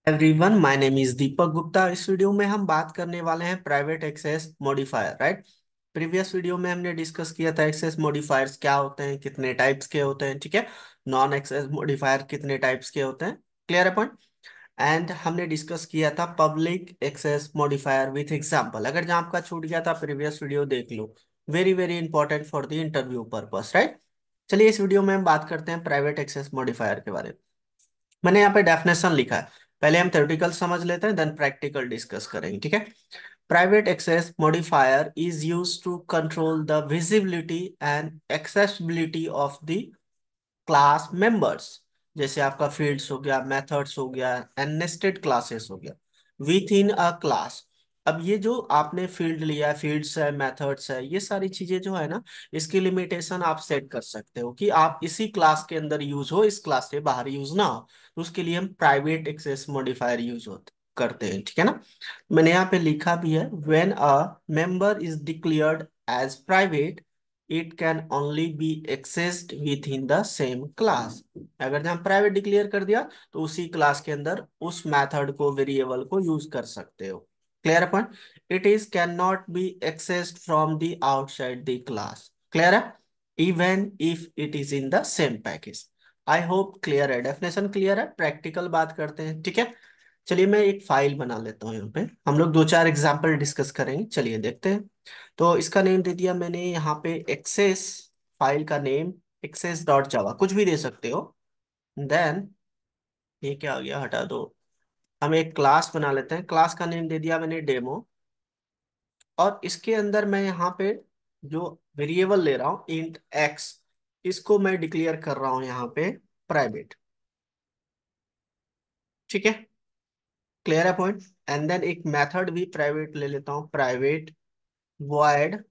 Everyone, my name is Deepak Gupta. इस video में हम बात करने वाले हैं private access modifier. Right. Previous video में हमने डिस्कस किया था एक्सेस मॉडिफायर्स क्या होते हैं, कितने टाइप्स के होते हैं। ठीक है। नॉन एक्सेस मॉडिफायर कितने टाइप्स के होते हैं। क्लियर है पॉइंट। एंड हमने डिस्कस किया था public access modifier with example. अगर जहाँ आपका छूट गया था प्रीवियस वीडियो देख लो। Very very important for the interview purpose. Right. चलिए इस वीडियो में हम बात करते हैं प्राइवेट एक्सेस मॉडिफायर के बारे में। मैंने यहाँ पे डेफिनेशन लिखा है। पहले हम थ्योरेटिकल समझ लेते हैं, देन प्रैक्टिकल डिस्कस करेंगे। ठीक है। Private access modifier is used to control the visibility and accessibility of the class members. जैसे आपका फील्ड्स हो गया, मेथड्स हो गया एंड नेस्टेड क्लासेस हो गया विथ इन अ क्लास। अब ये जो आपने फील्ड लिया है, फील्ड्स है, मेथड्स है, ये सारी चीजें जो है ना, इसकी लिमिटेशन आप सेट कर सकते हो कि आप इसी क्लास के अंदर यूज हो, इस क्लास से बाहर यूज ना हो। तो उसके लिए हम प्राइवेट एक्सेस मॉडिफायर यूज होते करते हैं। ठीक है ना। मैंने यहाँ पे लिखा भी है, when a member is declared as private it can only be accessed within the same class. अगर जहाँ प्राइवेट डिक्लेयर कर दिया तो उसी क्लास के अंदर उस मेथड को, वेरिएबल को यूज कर सकते हो। क्लियर है point. It is can not be accessed from the outside the class. Clear है। Even if it is in the same package. I hope clear है, डेफिनेशन क्लियर है। प्रैक्टिकल बात करते हैं। ठीक है। चलिए मैं एक फाइल बना लेता हूँ। यहाँ पे हम लोग दो चार एग्जाम्पल डिस्कस करेंगे। चलिए देखते हैं। तो इसका नेम दे दिया मैंने यहाँ पे एक्सेस। फाइल का नेम एक्सेस डॉट जावा, कुछ भी दे सकते हो। देन ये क्या आ गया, हटा दो। हम एक क्लास बना लेते हैं। क्लास का नेम दे दिया मैंने डेमो। और इसके अंदर मैं यहाँ पे जो वेरिएबल ले रहा हूँ इंट एक्स, इसको मैं डिक्लेयर कर रहा हूँ यहाँ पे प्राइवेट। ठीक है। क्लियर है पॉइंट। एंड देन एक मेथड भी प्राइवेट ले लेता हूँ, प्राइवेट वॉइड,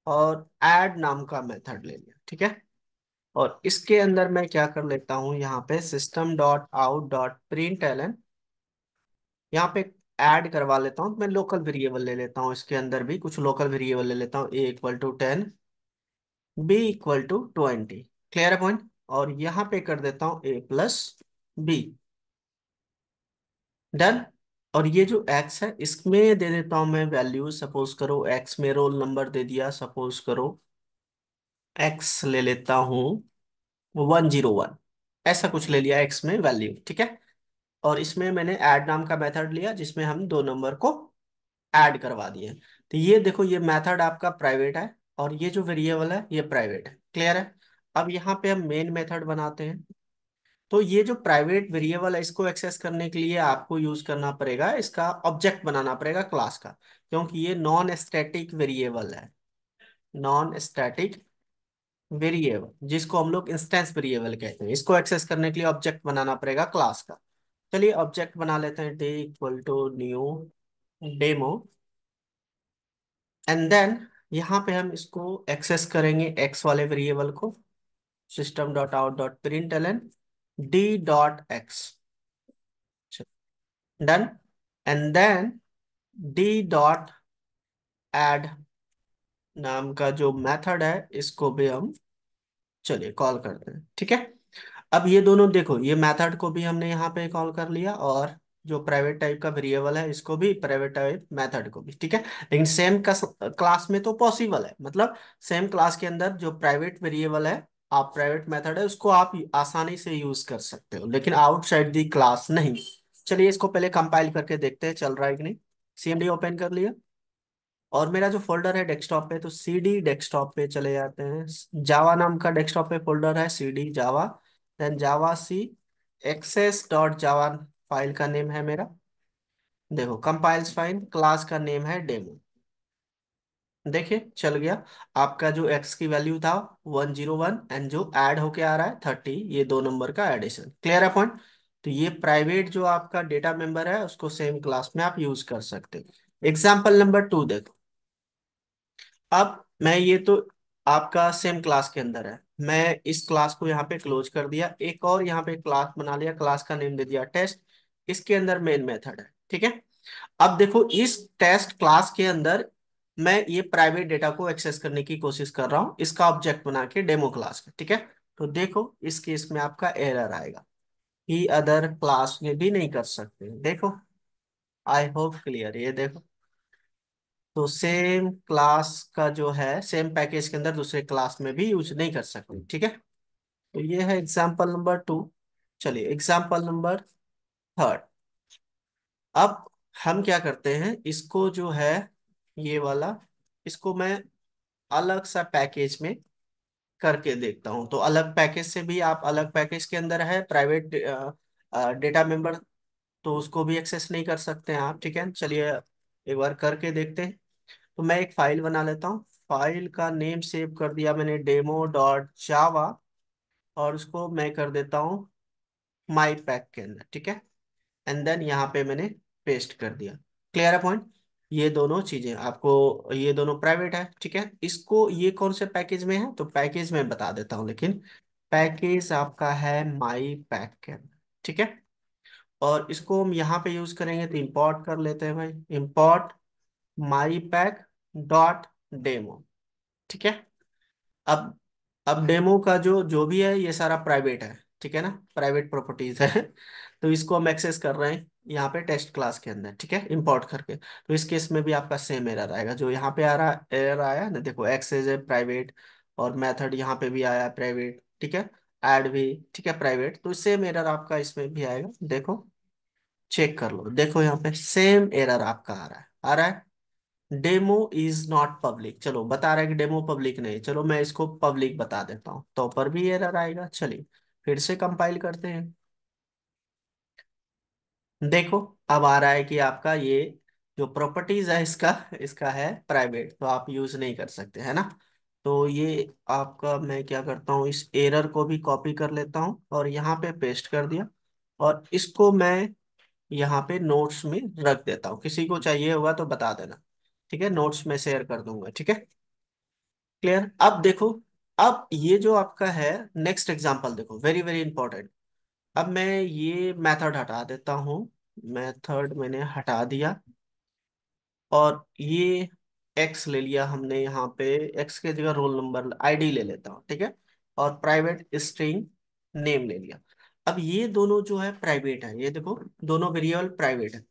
और ऐड नाम का मेथड ले लिया। ठीक है। और इसके अंदर मैं क्या कर लेता हूँ, यहाँ पे system dot out dot println, यहाँ पे ऐड करवा लेता हूँ। मैं लोकल वेरिएबल ले लेता हूँ, इसके अंदर भी कुछ लोकल वेरिएबल ले लेता हूँ। A equal to 10, B equal to 20। Clear है पॉइंट। और यहाँ पे कर देता हूँ ए प्लस बी। डन। और ये जो एक्स है इसमें दे देता हूँ मैं वैल्यू। सपोज करो एक्स में रोल नंबर दे दिया, सपोज करो एक्स ले लेता हूँ 101, ऐसा कुछ ले लिया एक्स में वैल्यू। ठीक है। और इसमें मैंने ऐड नाम का मेथड लिया जिसमें हम दो नंबर को ऐड करवा दिए। तो ये देखो, ये मेथड आपका प्राइवेट है और ये जो वेरिएबल है ये प्राइवेट है। क्लियर है। अब यहाँ पे हम मेन मेथड बनाते हैं। तो ये जो प्राइवेट वेरिएबल है इसको एक्सेस करने के लिए आपको यूज करना पड़ेगा, इसका ऑब्जेक्ट बनाना पड़ेगा क्लास का, क्योंकि ये नॉन स्टैटिक वेरिएबल है। नॉन स्टैटिक वेरिएबल जिसको हम लोग इंस्टेंस वेरिएबल कहते हैं, इसको एक्सेस करने के लिए ऑब्जेक्ट बनाना पड़ेगा क्लास का। चलिए ऑब्जेक्ट बना लेते हैं, d equal to new demo. And then यहाँ पे हम इसको एक्सेस करेंगे एक्स वाले वेरिएबल को। System dot out dot println d dot x. Done. And then d dot add नाम का जो मेथड है इसको भी हम, चलिए कॉल करते हैं। ठीक है। अब ये दोनों देखो, ये मेथड को भी हमने यहाँ पे कॉल कर लिया और जो प्राइवेट टाइप का वेरिएबल है इसको भी, प्राइवेट टाइप मेथड को भी। ठीक है। लेकिन सेम का क्लास में तो पॉसिबल है, मतलब सेम क्लास के अंदर जो प्राइवेट वेरिएबल है, आप प्राइवेट मेथड है उसको आप आसानी से यूज कर सकते हो, लेकिन आउटसाइड दी क्लास नहीं। चलिए इसको पहले कंपाइल करके देखते हैं चल रहा है कि नहीं। सीएमडी ओपन कर लिया और मेरा जो फोल्डर है डेस्कटॉप पे, तो सीडी डेस्कटॉप पे चले जाते हैं। जावा नाम का डेस्कटॉप पे फोल्डर है, सीडी जावा, देन जावा सी एक्सेस डॉट जावा फाइल का नेम है मेरा। देखो कंपाइल्स फाइन, क्लास का नेम है डेमो। देखिए चल गया। आपका जो एक्स की वैल्यू था 101 एंड जो ऐड होके आ रहा है 30, ये दो नंबर का एडिशन। क्लियर है पॉइंट। तो ये प्राइवेट जो आपका डेटा मेंबर है उसको सेम क्लास में आप यूज कर सकते हो। एग्जाम्पल नंबर 2 देखो। अब मैं ये तो आपका सेम क्लास के अंदर है, मैं इस क्लास को यहाँ पे क्लोज कर दिया, एक और यहाँ पे क्लास बना लिया, क्लास का नेम दे दिया टेस्ट। इसके अंदर मेन मेथड है। ठीक है। अब देखो इस टेस्ट क्लास के अंदर मैं ये प्राइवेट डेटा को एक्सेस करने की कोशिश कर रहा हूँ, इसका ऑब्जेक्ट बना के डेमो क्लास का। ठीक है। तो देखो इस केस में आपका एरर आएगा। ही अदर क्लास में भी नहीं कर सकते। देखो, आई होप क्लियर, ये देखो। तो सेम क्लास का जो है, सेम पैकेज के अंदर दूसरे क्लास में भी यूज नहीं कर सकते, ठीक है। तो ये है एग्जाम्पल नंबर 2। चलिए एग्जाम्पल नंबर 3। अब हम क्या करते हैं, इसको जो है, ये वाला, इसको मैं अलग सा पैकेज में करके देखता हूँ। तो अलग पैकेज से भी, आप अलग पैकेज के अंदर है प्राइवेट डेटा मेंबर, तो उसको भी एक्सेस नहीं कर सकते हैं आप, ठीक है। चलिए एक बार करके देखते हैं। तो मैं एक फाइल बना लेता हूँ। फाइल का नेम सेव कर दिया मैंने, demo.java, और उसको मैं कर देता हूँ माई पैक के अंदर, ठीक है। एंड देन यहाँ पे मैंने पेस्ट कर दिया। क्लियर है पॉइंट। ये दोनों चीजें आपको, ये दोनों प्राइवेट है, ठीक है। इसको, ये कौन से पैकेज में है, तो पैकेज में बता देता हूँ, लेकिन पैकेज आपका है माई पैक के अंदर, ठीक है। और इसको हम यहाँ पे यूज करेंगे, तो इंपोर्ट कर लेते हैं भाई, इंपोर्ट माई पैक डॉट डेमो, ठीक है। अब अब डेमो का जो जो भी है, ये सारा प्राइवेट है, ठीक है ना, प्राइवेट प्रॉपर्टीज है। तो इसको हम एक्सेस कर रहे हैं यहाँ पे टेस्ट क्लास के अंदर, ठीक है, इंपोर्ट करके। तो इस केस में भी आपका सेम एरर आएगा जो यहाँ पे आ रहा, एरर आया ना, देखो एक्सेस है प्राइवेट, और मेथड यहाँ पे भी आया प्राइवेट, ठीक है। ऐड भी, ठीक है, प्राइवेट। तो सेम एरर आपका इसमें भी आएगा, देखो, चेक कर लो, देखो यहाँ पे सेम एरर आपका आ रहा है, आ रहा है। डेमो इज नॉट पब्लिक, चलो बता रहा है कि डेमो पब्लिक नहीं, चलो मैं इसको पब्लिक बता देता हूँ, तो पर भी एरर आएगा। चलिए फिर से कंपाइल करते हैं। देखो, अब आ रहा है कि आपका ये जो प्रॉपर्टीज है इसका, इसका है प्राइवेट, तो आप यूज नहीं कर सकते, है ना। तो ये आपका, मैं क्या करता हूँ, इस एरर को भी कॉपी कर लेता हूँ और यहाँ पे पेस्ट कर दिया। और इसको मैं यहाँ पे नोट्स में रख देता हूँ, किसी को चाहिए होगा तो बता देना, ठीक है, नोट्स में शेयर कर दूंगा, ठीक है। क्लियर। अब देखो, अब ये जो आपका है, नेक्स्ट एग्जांपल देखो, वेरी वेरी इंपॉर्टेंट। अब मैं ये मेथड हटा देता हूँ, मेथड मैंने हटा दिया, और ये एक्स ले लिया हमने यहाँ पे, एक्स के जगह रोल नंबर आईडी ले लेता हूँ, ठीक है। और प्राइवेट स्ट्रिंग नेम ले लिया। अब ये दोनों जो है प्राइवेट है, ये देखो दोनों वेरिएबल प्राइवेट है।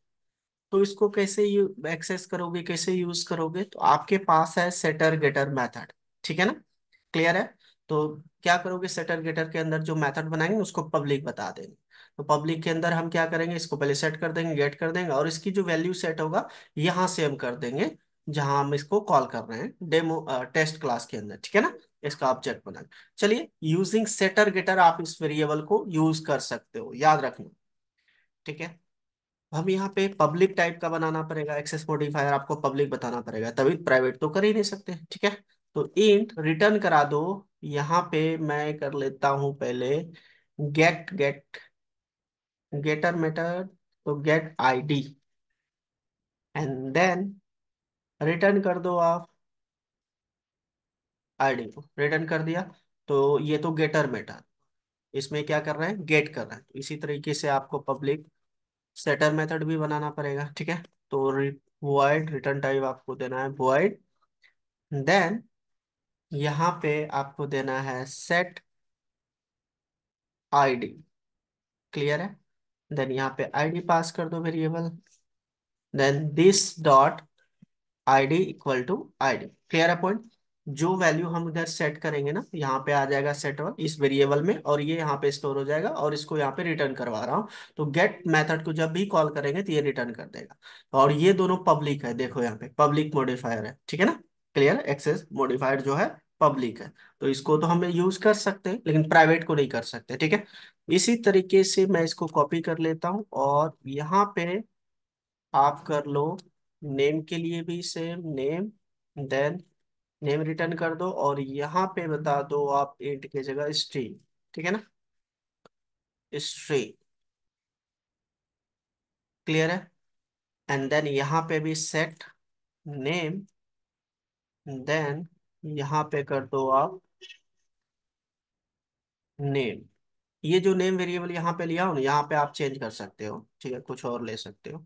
तो इसको कैसे एक्सेस करोगे, कैसे यूज करोगे, तो आपके पास है सेटर गेटर मेथड, ठीक है ना। क्लियर है। तो क्या करोगे, सेटर गेटर के अंदर जो मेथड बनाएंगे उसको पब्लिक बता देंगे। तो पब्लिक के अंदर हम क्या करेंगे, इसको पहले सेट कर देंगे, गेट कर देंगे, और इसकी जो वैल्यू सेट होगा यहाँ से हम कर देंगे, जहां हम इसको कॉल कर रहे हैं डेमो टेस्ट क्लास के अंदर, ठीक है ना। इसका ऑब्जेक्ट बना। चलिए, यूजिंग सेटर गेटर आप इस वेरिएबल को यूज कर सकते हो, याद रखना, ठीक है। हम यहाँ पे पब्लिक टाइप का बनाना पड़ेगा, एक्सेस मॉडिफायर आपको पब्लिक बताना पड़ेगा, तभी प्राइवेट तो कर ही नहीं सकते, ठीक है। तो इंट रिटर्न करा दो। यहाँ पे मैं कर लेता हूँ पहले गेट गेट गेटर मेथड, तो get ID, and then return कर दो आप आईडी को, रिटर्न कर दिया। तो ये तो गेटर मेथड, इसमें क्या कर रहे हैं, गेट कर रहे हैं। तो इसी तरीके से आपको पब्लिक सेटर मेथड भी बनाना पड़ेगा, ठीक है। तो void रिटर्न टाइप आपको देना है void, देन यहाँ पे आपको देना है सेट आईडी। क्लियर है। देन यहाँ पे आईडी पास कर दो variable, then this dot ID equal to ID. Clear है पॉइंट। जो वैल्यू हम इधर सेट करेंगे ना, यहाँ पे आ जाएगा सेट वन इस वेरिएबल में, और ये यहाँ पे स्टोर हो जाएगा, और इसको यहाँ पे रिटर्न करवा रहा हूँ। तो गेट मेथड को जब भी कॉल करेंगे तो ये रिटर्न कर देगा। और ये दोनों पब्लिक है, देखो यहाँ पे पब्लिक मॉडिफायर है, ठीक है ना। क्लियर। एक्सेस मॉडिफायर जो है पब्लिक है, तो इसको तो हम यूज कर सकते हैं, लेकिन प्राइवेट को नहीं कर सकते, ठीक है। इसी तरीके से मैं इसको कॉपी कर लेता हूँ, और यहाँ पे आप कर लो नेम के लिए भी same name, then name return कर दो, और यहाँ पे बता दो आप इंट की जगह स्ट्रिंग, ठीक है ना, स्ट्रिंग। क्लियर है। एंड देन यहाँ पे भी सेट नेम, देन यहाँ पे कर दो आप नेम। ये जो नेम वेरिएबल यहाँ पे लिया हो ना, यहाँ पे आप चेंज कर सकते हो, ठीक है, कुछ और ले सकते हो।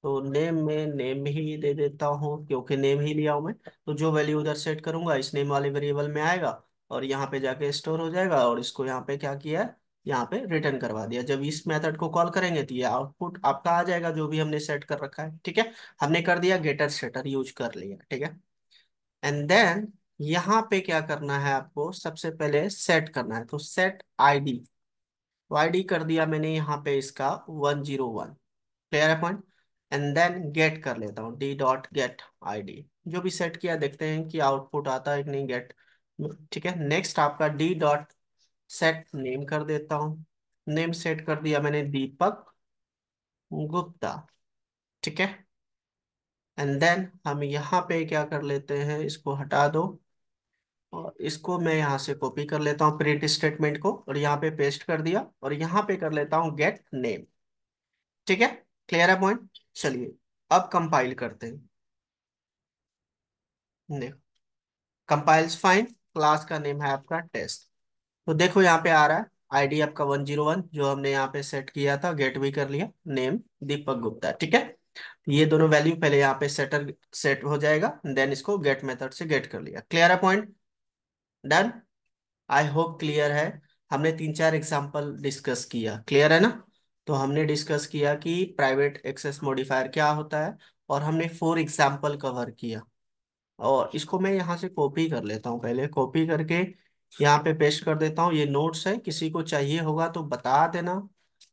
तो नेम में नेम ही दे देता हूँ, क्योंकि नेम ही लिया हूँ मैं। तो जो वैल्यू उधर सेट करूंगा इस नेम वाले वेरिएबल में आएगा, और यहाँ पे जाके स्टोर हो जाएगा, और इसको यहाँ पे क्या किया है, यहाँ पे रिटर्न करवा दिया। जब इस मेथड को कॉल करेंगे तो ये आउटपुट आपका आ जाएगा जो भी हमने सेट कर रखा है, ठीक है। हमने कर दिया, गेटर सेटर यूज कर लिया, ठीक है। एंड देन यहाँ पे क्या करना है आपको, सबसे पहले सेट करना है, तो सेट आईडी। तो आईडी कर दिया मैंने यहाँ पे इसका 101। क्लियर है पॉइंट। एंड देन गेट कर लेता हूँ, डी डॉट गेट आईडी। जो भी सेट किया देखते हैं कि आउटपुट आता है कि नहीं, गेट। ठीक है। नेक्स्ट आपका डी डॉट सेट नेम कर देता हूँ। नेम सेट कर दिया मैंने, दीपक गुप्ता, ठीक है। एंड देन हम यहाँ पे क्या कर लेते हैं, इसको हटा दो और इसको मैं यहाँ से कॉपी कर लेता हूँ प्रिंट स्टेटमेंट को, और यहाँ पे पेस्ट कर दिया, और यहाँ पे कर लेता हूँ गेट नेम, ठीक है। क्लियर है पॉइंट। चलिए अब कंपाइल करते हैं। देखो, कंपाइल्स फाइन, क्लास का नेम है आपका टेस्ट। तो देखो यहाँ पे आ रहा है आईडी आपका 101, जो हमने यहाँ पे सेट किया था, गेट भी कर लिया, नेम दीपक गुप्ता, ठीक है। ये दोनों वैल्यू पहले यहाँ पे सेटर सेट हो जाएगा, देन इसको गेट मेथड से गेट कर लिया। क्लियर है पॉइंट। डन। आई होप क्लियर है। हमने तीन चार एग्जांपल डिस्कस किया, क्लियर है ना। तो हमने डिस्कस किया कि प्राइवेट एक्सेस मॉडिफायर क्या होता है, और हमने 4 एग्जांपल कवर किया। और इसको मैं यहाँ से कॉपी कर लेता हूँ, पहले कॉपी करके यहाँ पे पेस्ट कर देता हूँ। ये नोट्स है, किसी को चाहिए होगा तो बता देना,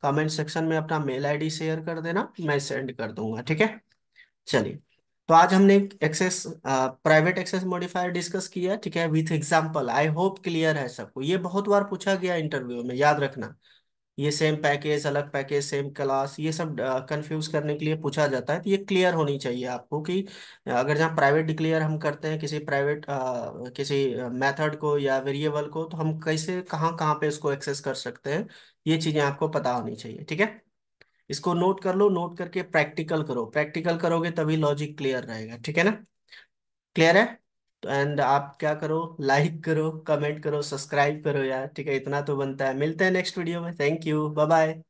कमेंट सेक्शन में अपना मेल आईडी शेयर कर देना, मैं सेंड कर दूंगा, ठीक है। चलिए, तो आज हमने access private access modifier discuss किया, ठीक है, with example. I hope clear है सबको। ये बहुत बार पूछा गया इंटरव्यू में, याद रखना। ये सेम पैकेज, अलग पैकेज, सेम क्लास, ये सब कंफ्यूज करने के लिए पूछा जाता है। तो ये क्लियर होनी चाहिए आपको कि अगर जहाँ प्राइवेट डिक्लेयर हम करते हैं किसी प्राइवेट किसी मेथड को या वेरिएबल को, तो हम कैसे कहाँ कहाँ पे इसको एक्सेस कर सकते हैं, ये चीजें आपको पता होनी चाहिए, ठीक है। इसको नोट कर लो, नोट करके प्रैक्टिकल करो, प्रैक्टिकल करोगे तभी लॉजिक क्लियर रहेगा, ठीक है ना। क्लियर है। तो एंड आप क्या करो, लाइक करो, कमेंट करो, सब्सक्राइब करो यार, ठीक है, इतना तो बनता है। मिलते हैं नेक्स्ट वीडियो में। Thank you, bye bye.